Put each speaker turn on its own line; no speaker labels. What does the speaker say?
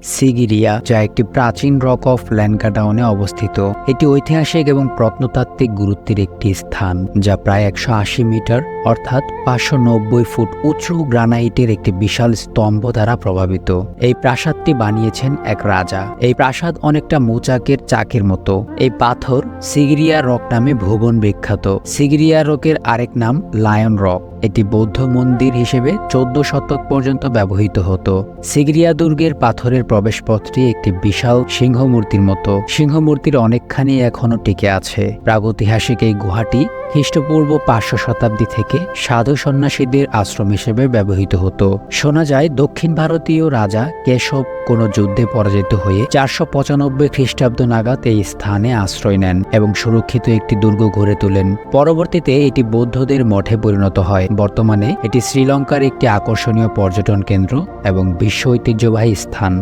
সিগিরিয়া, যা একটি প্রাচীন রক অফ ল্যানকাডাউনে অবস্থিত। এটি ঐতিহাসিক এবং প্রত্নতাত্ত্বিক গুরুত্বের একটি স্থান, যা প্রায় 180 মিটার অর্থাৎ 590 ফুট উঁচু গ্রানাইটের একটি বিশাল স্তম্ভ দ্বারা প্রভাবিত। এই প্রাসাদটি বানিয়েছেন এক রাজা। এই প্রাসাদ অনেকটা মৌচাকের চাকের মতো। এই পাথর সিগিরিয়া রক নামে ভুবন বিখ্যাত। সিগিরিয়া রকের আরেক নাম লায়ন রক। এটি বৌদ্ধ মন্দির হিসেবে 14 শতক পর্যন্ত ব্যবহৃত হতো। সিগিরিয়া দুর্গের পাথরের প্রবেশপথটি একটি বিশাল সিংহমূর্তির মতো। সিংহমূর্তির অনেকখানি এখনও টিকে আছে। প্রাগৈতিহাসিক এই গুহাটি খ্রিস্টপূর্ব 500 শতাব্দী থেকে সাধু সন্ন্যাসীদের আশ্রম হিসেবে ব্যবহৃত হতো। শোনা যায় দক্ষিণ ভারতীয় রাজা কেশব কোনো যুদ্ধে পরাজিত হয়ে 495 খ্রিস্টাব্দ নাগাদ এই স্থানে আশ্রয় নেন এবং সুরক্ষিত একটি দুর্গ গড়ে তোলেন। পরবর্তীতে এটি বৌদ্ধদের মঠে পরিণত হয়। বর্তমানে এটি শ্রীলঙ্কার একটি আকর্ষণীয় পর্যটন কেন্দ্র এবং বিশ্ব ঐতিহ্যবাহী স্থান।